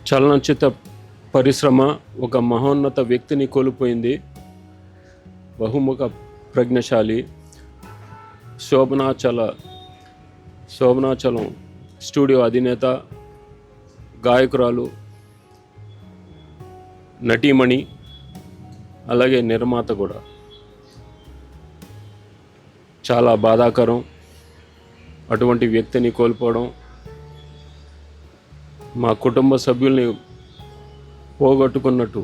చలనచిత్ర పరిశ్రమ ఒక మహోన్నత వ్యక్తిని కోల్పోయింది. బహుముఖ ప్రజ్ఞశాలి శోభనాచలం స్టూడియో అధినేత, గాయకురాలు, నటీమణి, అలాగే నిర్మాత కూడా. చాలా బాధాకరం అటువంటి వ్యక్తిని కోల్పోవడం. మా కుటుంబ సభ్యుల్ని పోగొట్టుకున్నట్టు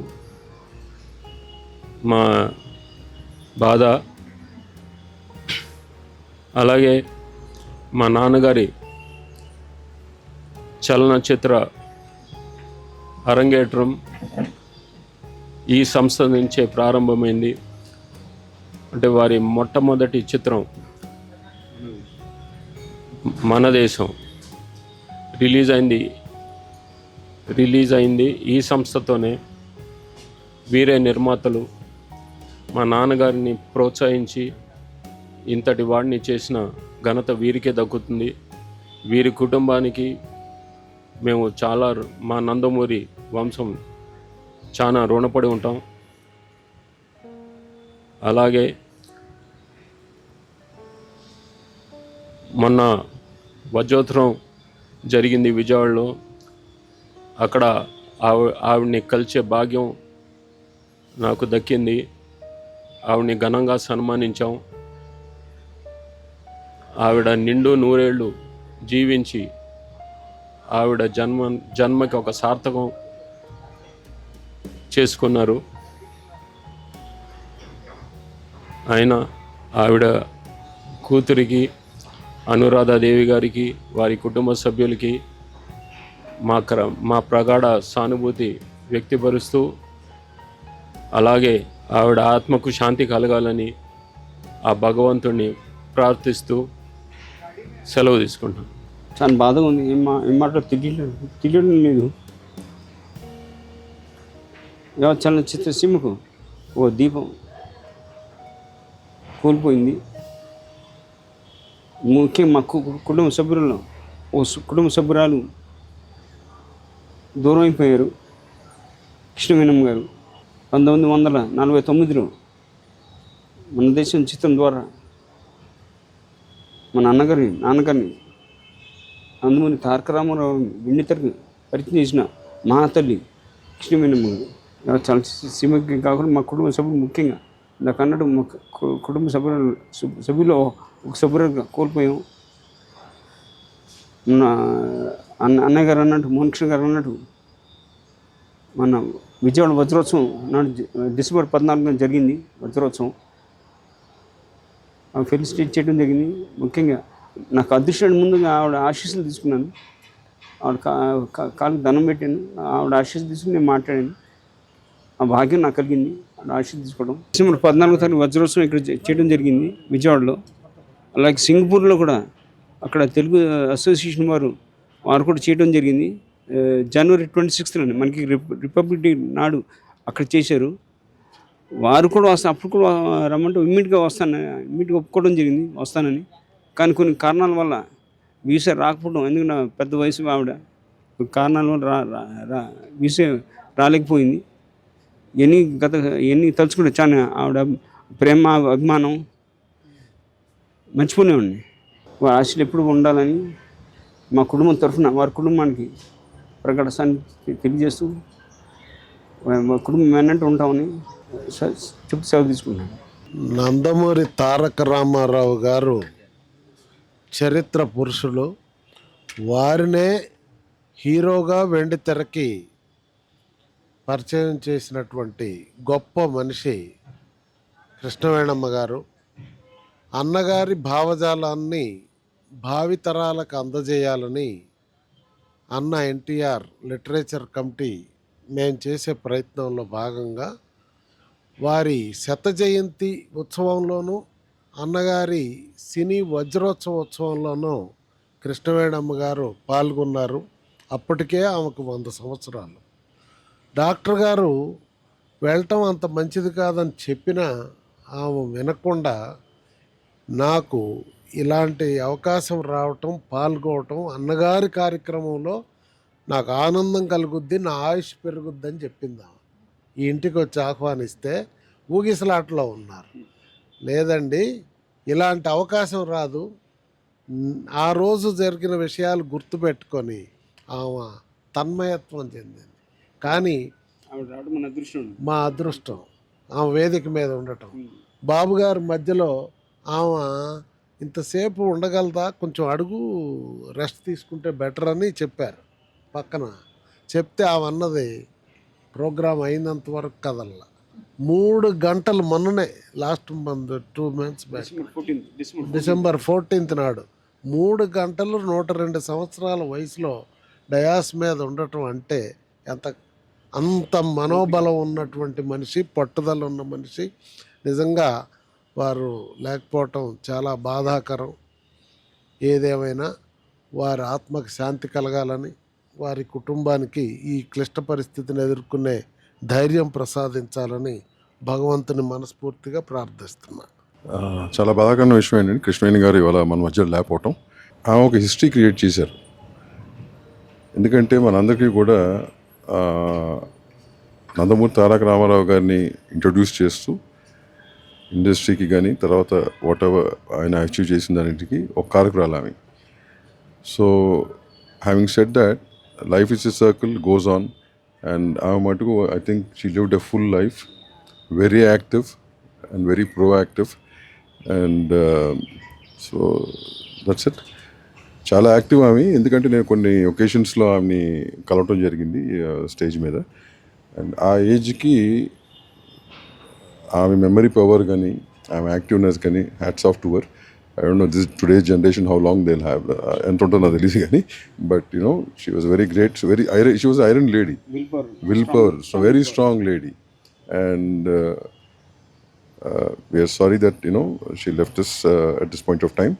మా బాధ. అలాగే మా నాన్నగారి చలనచిత్ర అరంగేట్రం ఈ సంస్థ నుంచే ప్రారంభమైంది. అంటే వారి మొట్టమొదటి చిత్రం మన దేశం రిలీజ్ అయింది ఈ సంస్థతోనే. వీరే నిర్మాతలు. మా నాన్నగారిని ప్రోత్సహించి ఇంతటి వాడిని చేసిన ఘనత వీరికే దక్కుతుంది. వీరి కుటుంబానికి మేము చాలా, మా నందమూరి వంశం చాలా రుణపడి ఉంటాం. అలాగే మొన్న వజ్రోత్సవం జరిగింది విజయవాడలో. అక్కడ ఆవిడ్ని కలిసే భాగ్యం నాకు దక్కింది. ఆవిడ్ని ఘనంగా సన్మానించాం. ఆవిడ నిండు నూరేళ్ళు జీవించి ఆవిడ జన్మకి ఒక సార్థకం చేసుకున్నారు. ఆయన ఆవిడ కూతురికి, అనురాధాదేవి గారికి, వారి కుటుంబ సభ్యులకి మా ప్రగాఢ సానుభూతి వ్యక్తపరుస్తూ, అలాగే ఆవిడ ఆత్మకు శాంతి కలగాలని ఆ భగవంతుడిని ప్రార్థిస్తూ సెలవు తీసుకుంటాం. చాలా బాధగా ఉంది. ఏం మాటలో తెలియడం లేదు. చలనచిత్ర సీమకు ఓ దీపం కోల్పోయింది. ముఖ్యంగా మా కుటుంబ సభ్యులలో ఓ కుటుంబ సభ్యురాలు దూరం అయిపోయారు. కృష్ణవేణమ్మ గారు 1949లో మన దేశం చిత్రం ద్వారా మన నాన్నగారిని నందమూరి తారక రామారావు వెండితెరకు పరిచయం చేసిన మహాతల్లి కృష్ణవేణమ్మ గారు. చాలా సీమకి కాకుండా మా కుటుంబ సభ్యులు, ముఖ్యంగా నాకు అన్నట్టు మా కుటుంబ సభ్యులు ఒక సభ్యులుగా కోల్పోయాం. మన అన్నయ్య గారు అన్నట్టు, మోహన్ కృష్ణ గారు అన్నట్టు, మన విజయవాడ వజ్రోత్సవం నాడు డిసెంబర్ 14న జరిగింది వజ్రోత్సవం. ఫెలిసిటేట్ చేయడం జరిగింది. ముఖ్యంగా నాకు అదృష్టాన్ని ముందుగా ఆవిడ ఆశీస్సులు తీసుకున్నాను. ఆవిడ కాళ్ళకి దండం పెట్టాను. ఆవిడ ఆశీస్సులు తీసుకుని నేను మాట్లాడాను. ఆ భాగ్యం నాకు కలిగింది, ఆవిడ ఆశీస్సులు తీసుకోవడం. డిసెంబర్ 14వ తారీఖు వజ్రోత్సవం ఇక్కడ చేయడం జరిగింది విజయవాడలో. అలాగే సింగపూర్లో కూడా అక్కడ తెలుగు అసోసియేషన్ వారు కూడా చేయడం జరిగింది. జనవరి 26న మనకి రిపబ్లిక్ డే నాడు అక్కడ చేశారు. వారు కూడా అప్పుడు కూడా రమ్మంటే ఇమ్మీడియట్గా ఒప్పుకోవడం జరిగింది, వస్తానని. కానీ కొన్ని కారణాల వల్ల వీసా రాకపోవడం, ఎందుకంటే పెద్ద వయసు ఆవిడ, కారణాల వల్ల వీసా రాలేకపోయింది. ఎన్ని తలుచుకుంటే చాలా ఆవిడ ప్రేమ, అభిమానం మర్చిపోలేమండి. వారి ఆశలు ఎప్పుడు ఉండాలని మా కుటుంబం తరఫున వారి కుటుంబానికి ప్రకటన తెలియజేస్తూ మా కుటుంబం వెన్నట్టు ఉంటామని చెప్పి సెలవు తీసుకున్నాను. నందమూరి తారక రామారావు గారు చరిత్ర పురుషులు. వారినే హీరోగా వెండితెరకి పరిచయం చేసినటువంటి గొప్ప మనిషి కృష్ణవేణమ్మ గారు. అన్నగారి భావజాలాన్ని భావితరాలకు అందజేయాలని అన్న ఎన్టీఆర్ లిటరేచర్ కమిటీ మేము చేసే ప్రయత్నంలో భాగంగా వారి శత జయంతి ఉత్సవంలోనూ, అన్నగారి సినీ వజ్రోత్సవంలోనూ కృష్ణవేణమ్మ గారు పాల్గొన్నారు. అప్పటికే ఆమెకు 100 సంవత్సరాలు. డాక్టర్ గారు వెళ్ళటం అంత మంచిది కాదని చెప్పినా ఆమె వినకుండా నాకు ఇలాంటి అవకాశం రావటం, పాల్గొనటం, అన్నగారి కార్యక్రమంలో నాకు ఆనందం కలుగుద్ది, నా ఆయుష్ పెరుగుద్ది అని చెప్పింది ఆమె. ఈ ఇంటికి వచ్చి ఆహ్వానిస్తే ఊగిసలాటలో ఉన్నారు. లేదండి, ఇలాంటి అవకాశం రాదు. ఆ రోజు జరిగిన విషయాలు గుర్తుపెట్టుకొని ఆమె తన్మయత్వం చెందింది. కానీ ఆవిడ రావడం మన అదృష్టం. మా అదృష్టం ఆమె వేదిక మీద ఉండటం. బాబు గారి మధ్యలో ఆమె ఇంతసేపు ఉండగలదా, కొంచెం అడుగు రెస్ట్ తీసుకుంటే బెటర్ అని చెప్పారు. పక్కన చెప్తే ఆమె అన్నది ప్రోగ్రాం అయినంత వరకు కదల్లా. 3 గంటలు మొన్ననే last month 2 months back December 14th నాడు 3 గంటలు 102 సంవత్సరాల వయసులో డయాస్ మీద ఉండటం అంటే అంత మనోబలం ఉన్నటువంటి మనిషి, పట్టుదల ఉన్న మనిషి. నిజంగా వారు లేకపోవటం చాలా బాధాకరం. ఏదేమైనా వారి ఆత్మకు శాంతి కలగాలని, వారి కుటుంబానికి ఈ క్లిష్ట పరిస్థితిని ఎదుర్కొనే ధైర్యం ప్రసాదించాలని భగవంతుని మనస్ఫూర్తిగా ప్రార్థిస్తున్నాను. చాలా బాధాకరమైన విషయం ఏంటంటే కృష్ణవేణి గారు ఇవాళ మన మధ్యలో లేకపోవటం. ఆమె ఒక హిస్టరీ క్రియేట్ చేశారు. ఎందుకంటే మనందరికీ కూడా నందమూరి తారక రామారావు గారిని ఇంట్రొడ్యూస్ చేస్తూ ఇండస్ట్రీకి కానీ తర్వాత వాట్ ఎవర్ ఆయన అచీవ్ చేసిన దానికి ఒక కారకురాలు ఆమె. So having said that life is a circle goes on and ఆమె మటుకు I think she lived a full life, very active and very proactive and so that's it. చాలా యాక్టివ్ ఆమె. ఎందుకంటే నేను కొన్ని ఒకేషన్స్లో ఆమెని కలవటం జరిగింది స్టేజ్ మీద. అండ్ ఆ ఏజ్కి ఆమె మెమరీ పవర్ కానీ ఆమె యాక్టివ్నెస్ కానీ hats off to her. I don't know this today's generation how long they will have, ఎంత ఉంటుందో నాకు తెలియదు కానీ, but you know she was very great, very iron, she was iron lady, will power, so very strong lady. And we are sorry that you know she left us at this point of time.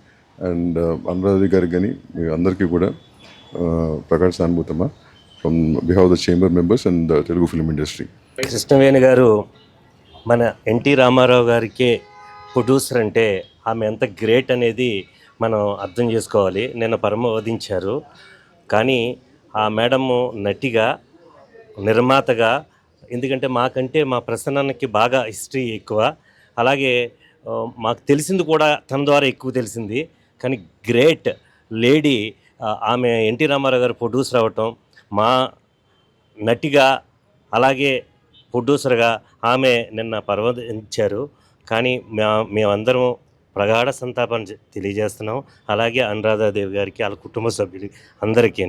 అండ్ అనురాధ గారికి కానీ మీ అందరికీ కూడా ప్రకాష్ సానుభూతమ్మ from behalf the chamber members and Telugu film industry. Krishnaveni గారు మన NT Ramarao గారికే ప్రొడ్యూసర్ అంటే ఆమె ఎంత గ్రేట్ అనేది మనం అర్థం చేసుకోవాలి. నిన్న పరమవదించారు, కానీ ఆ మేడము నటిగా, నిర్మాతగా, ఎందుకంటే మాకంటే మా ప్రసన్నకి బాగా హిస్టరీ ఎక్కువ, అలాగే మాకు తెలిసింది కూడా తన ద్వారా ఎక్కువ తెలిసింది. కానీ గ్రేట్ లేడీ ఆమె ఎన్టీ రామారావు గారు ప్రొడ్యూసర్ అవ్వటం, మా నటిగా అలాగే ప్రొడ్యూసర్గా ఆమె నిన్న పర్వదించారు. కానీ మేమందరం ప్రగాఢ సంతాపం తెలియజేస్తున్నాం. అలాగే అనురాధాదేవి గారికి, వాళ్ళ కుటుంబ సభ్యులు అందరికీ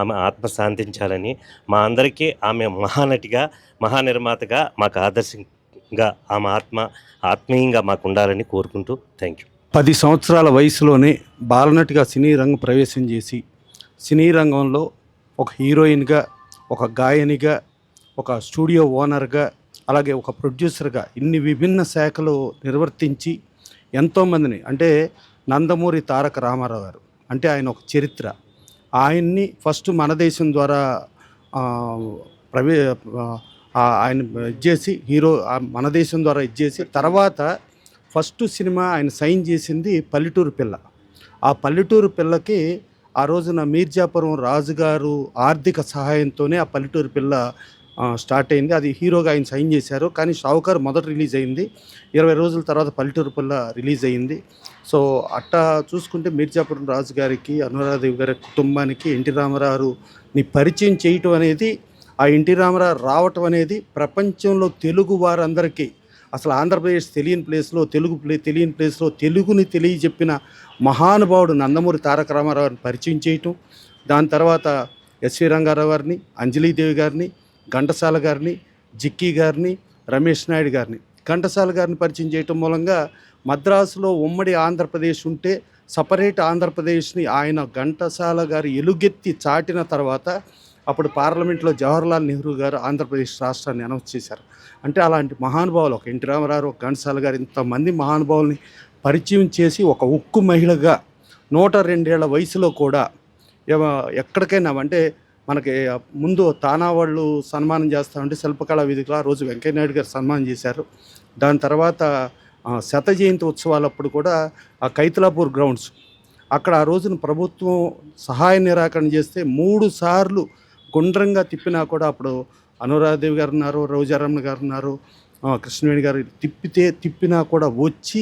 ఆమె ఆత్మ శాంతించాలని, మా అందరికీ ఆమె మహానటిగా, మహానిర్మాతగా మాకు ఆదర్శంగా ఆమె ఆత్మీయంగా మాకు ఉండాలని కోరుకుంటూ థ్యాంక్ యూ. 10 సంవత్సరాల వయసులోనే బాలనటిగా సినీ రంగం ప్రవేశం చేసి సినీ రంగంలో ఒక హీరోయిన్గా, ఒక గాయనిగా, ఒక స్టూడియో ఓనర్గా, అలాగే ఒక ప్రొడ్యూసర్గా ఇన్ని విభిన్న శాఖలు నిర్వర్తించి ఎంతోమందిని, అంటే నందమూరి తారక రామారావు గారు అంటే ఆయన ఒక చరిత్ర. ఆయన్ని ఫస్ట్ మన దేశం ద్వారా ఆయన ఇచ్చేసి హీరో మన దేశం ద్వారా ఇచ్చేసి, తర్వాత ఫస్ట్ సినిమా ఆయన సైన్ చేసింది పల్లెటూరు పిల్ల. ఆ పల్లెటూరు పిల్లకి ఆ రోజున మీర్జాపురం రాజుగారు ఆర్థిక సహాయంతోనే ఆ పల్లెటూరు పిల్ల స్టార్ట్ అయింది. అది హీరోగా ఆయన సైన్ చేశారు. కానీ షావుకారు మొదట రిలీజ్ అయింది, 20 రోజుల తర్వాత పల్లెటూరు పిల్ల రిలీజ్ అయింది. సో అట్టా చూసుకుంటే మీర్జాపురం రాజు గారికి, అనురాధదేవి గారి కుటుంబానికి ఎన్టీ రామారావుని పరిచయం చేయటం అనేది, ఆ ఎన్టీ రామారావు రావటం అనేది ప్రపంచంలో తెలుగు వారందరికీ, అసలు ఆంధ్రప్రదేశ్ తెలియని ప్లేస్లో, తెలియని ప్లేస్లో తెలుగుని తెలియజెప్పిన మహానుభావుడు నందమూరి తారక రామారావుని పరిచయం చేయటం. దాని తర్వాత ఎస్వి రంగారావు గారిని, అంజలీదేవి గారిని, ఘంటసాల గారిని, జిక్కీ గారిని, రమేష్ నాయుడు గారిని, ఘంటసాల గారిని పరిచయం చేయటం మూలంగా మద్రాసులో ఉమ్మడి ఆంధ్రప్రదేశ్ ఉంటే సపరేట్ ఆంధ్రప్రదేశ్ని ఆయన ఘంటసాల గారు ఎలుగెత్తి చాటిన తర్వాత అప్పుడు పార్లమెంట్లో జవహర్లాల్ నెహ్రూ గారు ఆంధ్రప్రదేశ్ రాష్ట్రాన్ని అనౌన్స్ చేశారు. అంటే అలాంటి మహానుభావులు, ఒక ఎన్టీ రామారావు, ఒక ఘంటసాల గారు, ఇంతమంది మహానుభావుల్ని పరిచయం చేసి ఒక ఉక్కు మహిళగా 102 ఏళ్ల వయసులో కూడా ఎక్కడికైనా, అంటే మనకి ముందు తానా వాళ్ళు సన్మానం చేస్తామంటే శిల్పకళా వేదికలో ఆ రోజు వెంకయ్యనాయుడు గారు సన్మానం చేశారు. దాని తర్వాత 100వ జయంతి ఉత్సవాలప్పుడు కూడా ఆ కైతలాపూర్ గ్రౌండ్స్ అక్కడ ఆ రోజున ప్రభుత్వం సహాయ నిరాకరణ చేస్తే 3 సార్లు గుండ్రంగా తిప్పినా కూడా అప్పుడు అనురాధదేవి గారు ఉన్నారు, రోజారమణ గారు ఉన్నారు, కృష్ణవేణి గారు తిప్పినా కూడా వచ్చి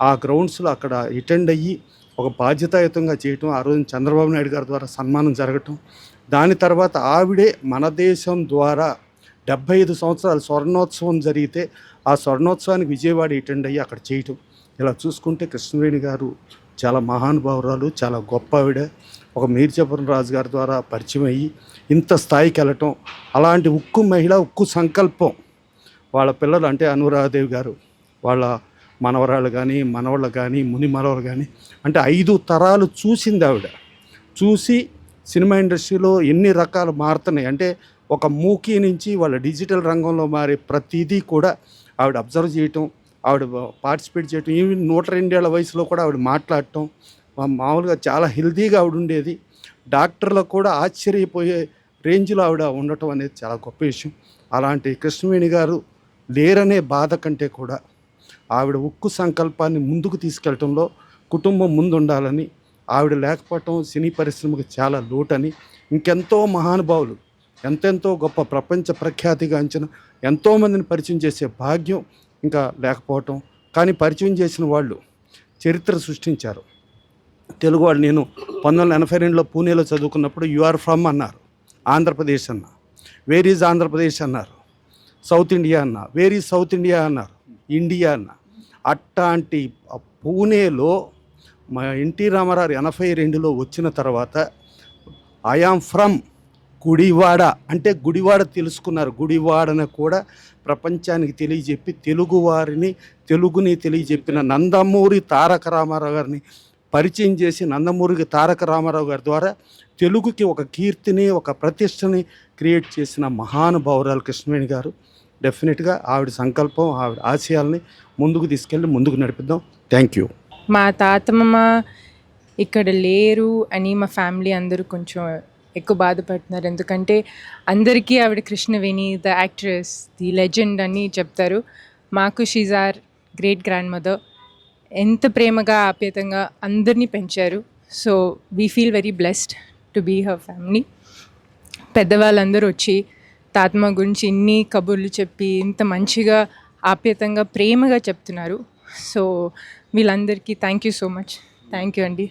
ఆ గ్రౌండ్స్లో అక్కడ అటెండ్ అయ్యి ఒక బాధ్యతాయుతంగా చేయటం, ఆ రోజు చంద్రబాబు నాయుడు గారి ద్వారా సన్మానం జరగటం, దాని తర్వాత ఆవిడే మన దేశం ద్వారా 75 సంవత్సరాల స్వర్ణోత్సవం జరిగితే ఆ స్వర్ణోత్సవానికి విజయవాడ అటెండ్ అయ్యి అక్కడ చేయటం. ఇలా చూసుకుంటే కృష్ణవేణి గారు చాలా మహానుభావురాలు, చాలా గొప్ప ఆవిడ. ఒక మీర్జాపురం రాజు గారి ద్వారా పరిచయం అయ్యి ఇంత స్థాయికి వెళ్ళటం, అలాంటి ఉక్కు మహిళ, ఉక్కు సంకల్పం. వాళ్ళ పిల్లలు అంటే అనురాధదేవి గారు, వాళ్ళ మనవరాళ్ళు కానీ, మనవాళ్ళు కానీ, ముని మనవలు కానీ, అంటే 5 తరాలు చూసింది ఆవిడ. చూసి సినిమా ఇండస్ట్రీలో ఎన్ని రకాలు మారుతున్నాయి అంటే ఒక మూకీ నుంచి వాళ్ళ డిజిటల్ రంగంలో మారే ప్రతిదీ కూడా ఆవిడ అబ్జర్వ్ చేయటం, ఆవిడ పార్టిసిపేట్ చేయటం. ఈవెన్ 102 ఏళ్ల వయసులో కూడా ఆవిడ మాట్లాడటం, మామూలుగా చాలా హెల్తీగా ఆవిడ ఉండేది. డాక్టర్లకు కూడా ఆశ్చర్యపోయే రేంజ్లో ఆవిడ ఉండటం అనేది చాలా గొప్ప విషయం. అలాంటి కృష్ణవేణి గారు లేరనే బాధ కంటే కూడా ఆవిడ ఉక్కు సంకల్పాన్ని ముందుకు తీసుకెళ్లటంలో కుటుంబం ముందు ఉండాలని, ఆవిడ లేకపోవటం సినీ పరిశ్రమకు చాలా లోటని, ఇంకెంతో మహానుభావులు, ఎంతెంతో గొప్ప ప్రపంచ ప్రఖ్యాతిగాంచిన ఎంతోమందిని పరిచయం చేసే భాగ్యం ఇంకా లేకపోవటం. కానీ పరిచయం చేసిన వాళ్ళు చరిత్ర సృష్టించారు. తెలుగు వాళ్ళు, నేను 1982లో పూణేలో చదువుకున్నప్పుడు యు ఆర్ ఫ్రమ్ అన్నారు, ఆంధ్రప్రదేశ్ అన్న. వేర్ ఈజ్ ఆంధ్రప్రదేశ్ అన్నారు, సౌత్ ఇండియా అన్న. వేర్ ఈజ్ సౌత్ ఇండియా అన్నారు, ఇండియా అన్న. అట్లాంటి పూణేలో మా ఎన్టీ రామారావు 82లో వచ్చిన తర్వాత ఐఆమ్ ఫ్రమ్ గుడివాడ అంటే గుడివాడ తెలుసుకున్నారు. గుడివాడను కూడా ప్రపంచానికి తెలియజెప్పి తెలుగుని తెలియజెప్పిన నందమూరి తారక రామారావు గారిని పరిచయం చేసి, నందమూరి తారక రామారావు గారి ద్వారా తెలుగుకి ఒక కీర్తిని, ఒక ప్రతిష్టని క్రియేట్ చేసిన మహానుభావురాలు కృష్ణవేణి గారు. డెఫినెట్గా ఆవిడ సంకల్పం, ఆవిడ ఆశయాల్ని ముందుకు తీసుకెళ్ళి ముందుకు నడిపిద్దాం. Thank you. మా తాతమ్మ ఇక్కడ లేరు అని మా ఫ్యామిలీ అందరూ కొంచెం ఎక్కువ బాధపడుతున్నారు. ఎందుకంటే అందరికీ ఆవిడ Krishnaveni the actress, the legend అని చెప్తారు. మాకు she's our great grandmother. ఎంత ప్రేమగా, ఆప్యాయంగా అందరినీ పెంచారు. So we feel very blessed to be her family. పెద్దవాళ్ళందరూ వచ్చి తాతమ్మ గురించి ఇన్ని కబుర్లు చెప్పి ఇంత మంచిగా, ఆప్యాయంగా, ప్రేమగా చెప్తున్నారు. సో వీళ్ళందరికీ thank you so much. Thank you అండి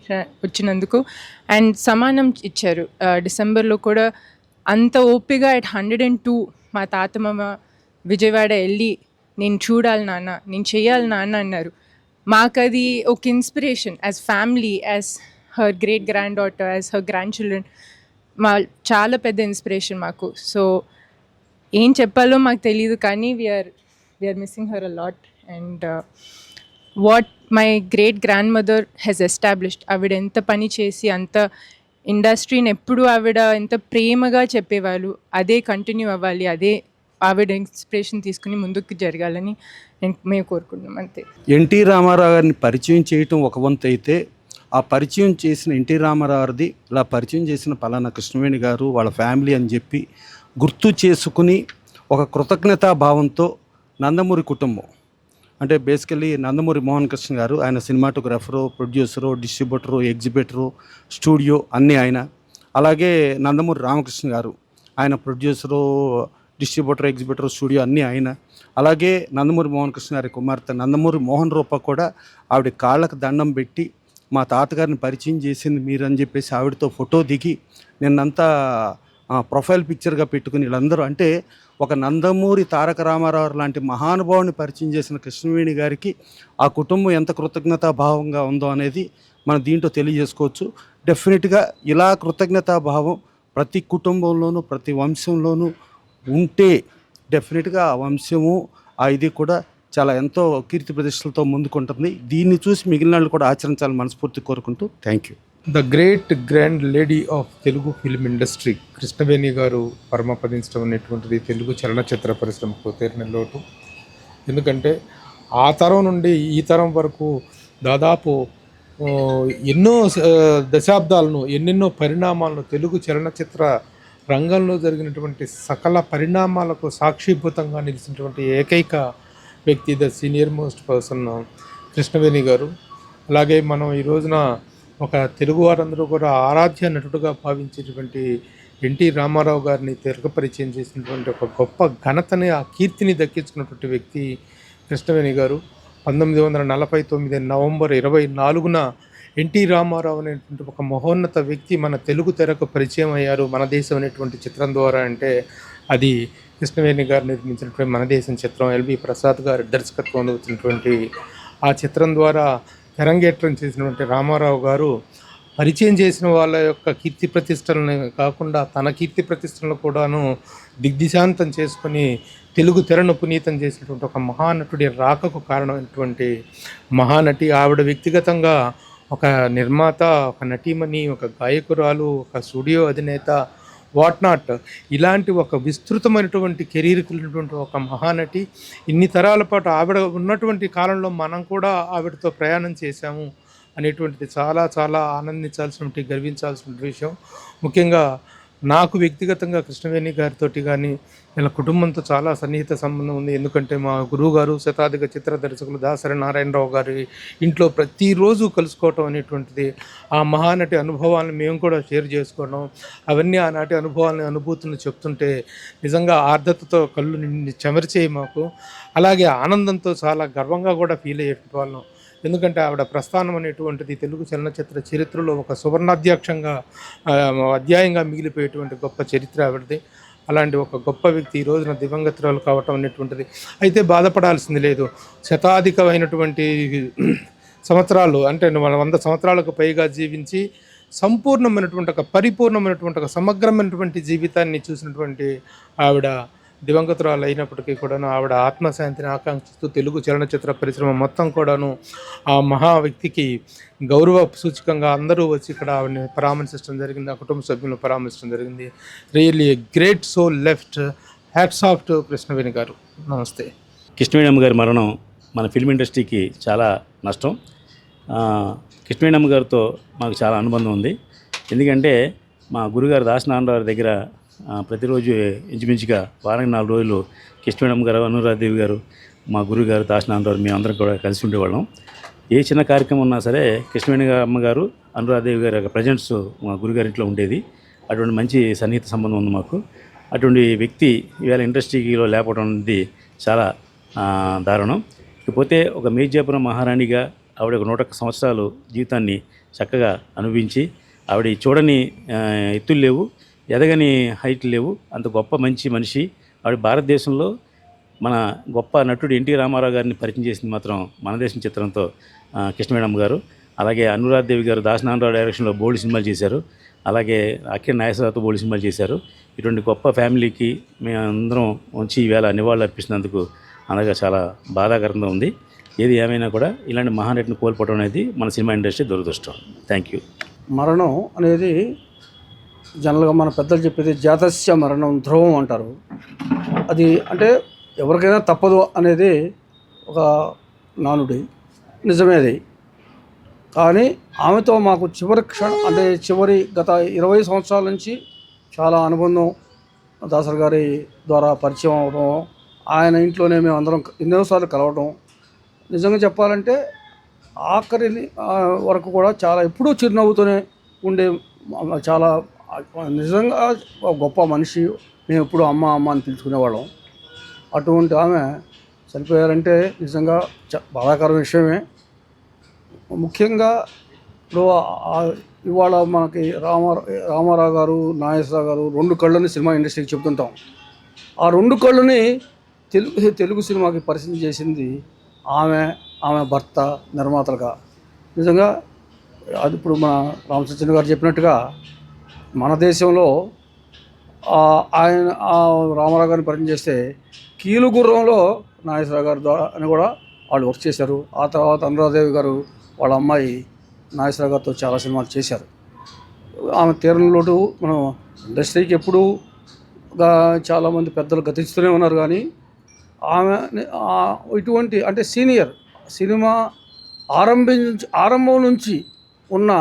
వచ్చినందుకు. అండ్ సమానం ఇచ్చారు డిసెంబర్లో కూడా. అంత ఓపిక at 102 మా తాతమ్మ విజయవాడ వెళ్ళి నేను చూడాలి నాన్న, నేను చేయాలి నాన్న అన్నారు. మాకు అది ఒక inspiration as family, as her great grand daughter, as her grand children. చాలా పెద్ద ఇన్స్పిరేషన్ మాకు. సో ఏం చెప్పాలో మాకు తెలియదు, కానీ we're missing her a lot. And what my great grandmother has established, ఆవిడ ఎంత పని చేసి అంత ఇండస్ట్రీని ఎప్పుడు ఆవిడ ఎంత ప్రేమగా చెప్పేవాళ్ళు, అదే కంటిన్యూ అవ్వాలి, అదే ఆవిడ ఇన్స్పిరేషన్ తీసుకుని ముందుకు జరగాలని మేము కోరుకుంటున్నాం. అంతే. ఎన్టీ రామారావు గారిని పరిచయం చేయటం ఒక వంతు అయితే, ఆ పరిచయం చేసిన ఎన్టీ రామారావు గారిది ఇలా పరిచయం చేసిన పలానా కృష్ణవేణి గారు వాళ్ళ ఫ్యామిలీ అని చెప్పి గుర్తు చేసుకుని ఒక కృతజ్ఞతాభావంతో నందమూరి కుటుంబం అంటే బేసికల్లీ నందమూరి మోహన్ కృష్ణ గారు, ఆయన cinematographer, producer, distributor, exhibitor, studio అన్నీ ఆయన. అలాగే నందమూరి రామకృష్ణ గారు, ఆయన ప్రొడ్యూసరు, డిస్ట్రిబ్యూటర్, ఎగ్జిబిటర్, స్టూడియో అన్నీ ఆయన. అలాగే నందమూరి మోహన్ కృష్ణ గారి కుమార్తె నందమూరి మోహన్ రూప కూడా ఆవిడ కాళ్ళకు దండం పెట్టి మా తాతగారిని పరిచయం చేసింది మీరు అని చెప్పేసి ఆవిడతో ఫోటో దిగి నిన్నంతా ప్రొఫైల్ పిక్చర్గా పెట్టుకుని వీళ్ళందరూ, అంటే ఒక నందమూరి తారక రామారావు లాంటి మహానుభావుని పరిచయం చేసిన కృష్ణవేణి గారికి ఆ కుటుంబం ఎంత కృతజ్ఞతాభావంగా ఉందో అనేది మనం దీంట్లో తెలియజేసుకోవచ్చు. డెఫినెట్గా ఇలా కృతజ్ఞతాభావం ప్రతి కుటుంబంలోనూ, ప్రతి వంశంలోనూ ఉంటే డెఫినెట్గా ఆ వంశము, ఆ ఇది కూడా చాలా ఎంతో కీర్తి ప్రతిష్టలతో ముందుకుంటుంది. దీన్ని చూసి మిగిలిన వాళ్ళు కూడా ఆచరించాలని మనస్ఫూర్తి కోరుకుంటూ thank you. The great grand lady of Telugu film industry Krishnaveni గారు పరమపదించడం అనేటువంటిది తెలుగు చలనచిత్ర పరిశ్రమకు తీరిన లోటు. ఎందుకంటే ఆ తరం నుండి ఈ తరం వరకు దాదాపు ఎన్నో దశాబ్దాలను, ఎన్నెన్నో పరిణామాలను, తెలుగు చలనచిత్ర రంగంలో జరిగినటువంటి సకల పరిణామాలకు సాక్షిభూతంగా నిలిచినటువంటి ఏకైక వ్యక్తి, the senior most person Krishnaveni గారు. అలాగే మనం ఈ రోజున ఒక తెలుగు వారందరూ కూడా ఆరాధ్య నటుడుగా భావించేటువంటి ఎన్టీ రామారావు గారిని తెరకు పరిచయం చేసినటువంటి ఒక గొప్ప ఘనతని, ఆ కీర్తిని దక్కించుకున్నటువంటి వ్యక్తి కృష్ణవేణి గారు. 1949 నవంబర్ 24న ఎన్టీ రామారావు అనేటువంటి ఒక మహోన్నత వ్యక్తి మన తెలుగు తెరకు పరిచయం అయ్యారు మన దేశం అనేటువంటి చిత్రం ద్వారా. అంటే అది కృష్ణవేణి గారు నిర్మించినటువంటి మన దేశం చిత్రం. ఎల్వి ప్రసాద్ గారు దర్శకత్వంలో వచ్చినటువంటి ఆ చిత్రం ద్వారా తెరంగేట్రం చేసినటువంటి రామారావు గారు పరిచయం చేసిన వాళ్ళ యొక్క కీర్తి ప్రతిష్టలను కాకుండా తన కీర్తి ప్రతిష్టలను కూడాను దిగ్దిశాంతం చేసుకొని తెలుగు తెరను పునీతం చేసినటువంటి ఒక మహానటుడి రాకకు కారణమైనటువంటి మహానటి. ఆవిడ వ్యక్తిగతంగా ఒక నిర్మాత, ఒక నటీమణి, ఒక గాయకురాలు, ఒక స్టూడియో అధినేత, వాట్ నాట్, ఇలాంటి ఒక విస్తృతమైనటువంటి కెరీర్ కలిగినటువంటి ఒక మహానటి. ఇన్ని తరాల పాటు ఆవిడ ఉన్నటువంటి కాలంలో మనం కూడా ఆవిడతో ప్రయాణం చేశాము అనేటువంటిది చాలా చాలా ఆనందించాల్సినటువంటి, గర్వించాల్సిన విషయం. ముఖ్యంగా నాకు వ్యక్తిగతంగా కృష్ణవేణి గారితో కానీ వీళ్ళ కుటుంబంతో చాలా సన్నిహిత సంబంధం ఉంది. ఎందుకంటే మా గురువు గారు శతాధిక చిత్ర దర్శకులు దాసరి నారాయణరావు గారి ఇంట్లో ప్రతిరోజు కలుసుకోవటం అనేటువంటిది, ఆ మహానటి అనుభవాలను మేము కూడా షేర్ చేసుకోవడం, అవన్నీ ఆనాటి అనుభవాలను, అనుభూతులను చెప్తుంటే నిజంగా ఆర్ద్రతతో కళ్ళు నిండి చెమర్చేయి మాకు. అలాగే ఆనందంతో చాలా గర్వంగా కూడా ఫీల్ అయ్యే వాళ్ళం. ఎందుకంటే ఆవిడ ప్రస్థానం అనేటువంటిది తెలుగు చలనచిత్ర చరిత్రలో ఒక సువర్ణాధ్యాక్షంగా అధ్యాయంగా మిగిలిపోయేటువంటి గొప్ప చరిత్ర ఆవిడది. అలాంటి ఒక గొప్ప వ్యక్తి ఈ రోజున దివంగతురాలు కావటం అనేటువంటిది. అయితే బాధపడాల్సింది లేదు. శతాధికమైనటువంటి సంవత్సరాలు, అంటే 100 సంవత్సరాలకు పైగా జీవించి సంపూర్ణమైనటువంటి ఒక పరిపూర్ణమైనటువంటి ఒక సమగ్రమైనటువంటి జీవితాన్ని చూసినటువంటి ఆవిడ దివంగతురాలు అయినప్పటికీ కూడాను ఆవిడ ఆత్మశాంతిని ఆకాంక్షిస్తూ తెలుగు చలనచిత్ర పరిశ్రమ మొత్తం కూడాను ఆ మహా వ్యక్తికి గౌరవ సూచకంగా అందరూ వచ్చి ఇక్కడ ఆవిడని పరామర్శించడం జరిగింది. ఆ కుటుంబ సభ్యులను పరామర్శించడం జరిగింది. Really a great soul left. Hats off to Krishnaveni garu. నమస్తే. కృష్ణవేణమ్మ గారి మరణం మన ఫిల్మ్ ఇండస్ట్రీకి చాలా నష్టం. కృష్ణవేణమ్మ గారితో మాకు చాలా అనుబంధం ఉంది. ఎందుకంటే మా గురుగారు దాసనారాయణ దగ్గర ప్రతిరోజు ఇంచుమించుగా వారానికి 4 రోజులు కృష్ణవేణమ్మ గారు, అనురాధదేవి గారు, మా గురుగారు దాసనారాయణ మేమందరం కూడా కలిసి ఉండేవాళ్ళం. ఏ చిన్న కార్యక్రమం ఉన్నా సరే కృష్ణవేణి అమ్మగారు, అనురాధదేవి గారి యొక్క ప్రజెంట్స్ మా గురుగారింట్లో ఉండేది. అటువంటి మంచి సన్నిహిత సంబంధం ఉంది మాకు. అటువంటి వ్యక్తి ఇవాళ ఇండస్ట్రీలో లేకపోవడం అనేది చాలా దారుణం. ఇకపోతే ఒక మేజాపురం మహారాణిగా ఆవిడ ఒక 101 సంవత్సరాలు జీవితాన్ని చక్కగా అనుభవించి, ఆవిడ చూడని ఎత్తులు లేవు, ఎదగని హైట్ లేవు, అంత గొప్ప మంచి మనిషి ఆవిడ. భారతదేశంలో మన గొప్ప నటుడు ఎన్టీ రామారావు గారిని పరిచయం చేసింది మాత్రం మన దేశం చిత్రంతో కృష్ణవేణమ్మ గారు. అలాగే అనురాధదేవి గారు దాసనారాయణరావు డైరెక్షన్లో బోల్డ్ సినిమాలు చేశారు. అలాగే అక్కినేని నాగేశ్వరరావుతో బోల్డ్ సినిమాలు చేశారు. ఇటువంటి గొప్ప ఫ్యామిలీకి మేమందరం ఉంచి ఈవేళ నివాళులు అర్పిస్తున్నందుకు అనగా చాలా బాధాకరంగా ఉంది. ఏది ఏమైనా కూడా ఇలాంటి మహానటిని కోల్పోవడం అనేది మన సినిమా ఇండస్ట్రీ దురదృష్టం. Thank you. మరణం అనేది జనరల్గా మన పెద్దలు చెప్పేది జాతస్య మరణం ధ్రువం అంటారు. అది అంటే ఎవరికైనా తప్పదు అనేది ఒక నానుడి, నిజమే అది. కానీ ఆమెతో మాకు చివరి గత 20 సంవత్సరాల నుంచి చాలా అనుబంధం. దాసరి గారి ద్వారా పరిచయం అవడం, ఆయన ఇంట్లోనే మేము అందరం ఎన్నోసార్లు కలవడం. నిజంగా చెప్పాలంటే ఆఖరి వరకు కూడా చాలా ఎప్పుడూ చిరునవ్వుతోనే ఉండే చాలా నిజంగా గొప్ప మనిషి. మేము ఎప్పుడు అమ్మ అమ్మ అని పిలుచుకునేవాళ్ళం. అటువంటి ఆమె చనిపోయారంటే నిజంగా బాధాకర విషయమే. ముఖ్యంగా ఇప్పుడు ఇవాళ మనకి రామారావు గారు, నాగేశ్వరరావు గారు 2 కళ్ళని సినిమా ఇండస్ట్రీకి చెప్తుంటాం. ఆ 2 కళ్ళని తెలుగు సినిమాకి పరిచయం చేసింది ఆమె భర్త నిర్మాతలుగా. నిజంగా అది ఇప్పుడు మన రామచంద్ర గారు చెప్పినట్టుగా మన దేశంలో ఆయన రామారావు గారిని పరిచయం చేస్తే కీలుగుర్రంలో నాగేశ్వరరావు గారి ద్వారా అని కూడా వాళ్ళు వర్క్ చేశారు. ఆ తర్వాత అనురాధదేవి గారు వాళ్ళ అమ్మాయి నాగేశ్వరరావు గారితో చాలా సినిమాలు చేశారు. ఆమె తీరంలోటు మనం ఇండస్ట్రీకి ఎప్పుడూ చాలామంది పెద్దలు గతిస్తూనే ఉన్నారు. కానీ ఆమె ఇటువంటి అంటే సీనియర్ సినిమా ఆరంభం నుంచి ఉన్న,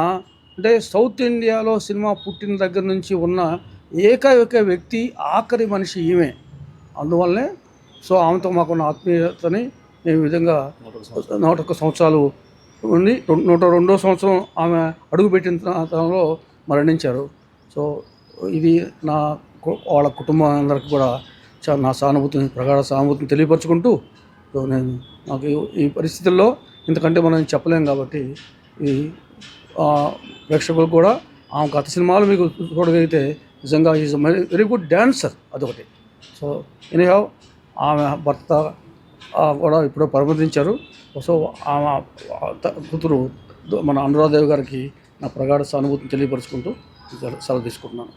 అంటే సౌత్ ఇండియాలో సినిమా పుట్టిన దగ్గర నుంచి ఉన్న ఏకైక వ్యక్తి, ఆఖరి మనిషి ఈమె. అందువల్లనే సో ఆమెతో మాకున్న ఆత్మీయతని ఈ విధంగా 101 సంవత్సరాలు ఉండి 102వ సంవత్సరం ఆమె అడుగుపెట్టిన తనంలో మరణించారు. సో ఇది వాళ్ళ కుటుంబం అందరికి కూడా నా ప్రగాఢ సానుభూతిని తెలియపరచుకుంటూ సో నాకు ఈ పరిస్థితుల్లో ఇంతకంటే మనం చెప్పలేం కాబట్టి ఈ ప్రేక్షకులు కూడా ఆమె గత సినిమాలు మీకు చూడగలిగితే నిజంగా ఈజ్ వెరీ గుడ్ డ్యాన్సర్ అదొకటి. సో ఎనీహౌ ఆమె భర్త కూడా ఇప్పుడో పరమతించారు. సో ఆమె కూతురు మన అనురాధదేవి గారికి నా ప్రగాఢ సానుభూతిని తెలియపరుచుకుంటూ సెలవు తీసుకుంటున్నాను.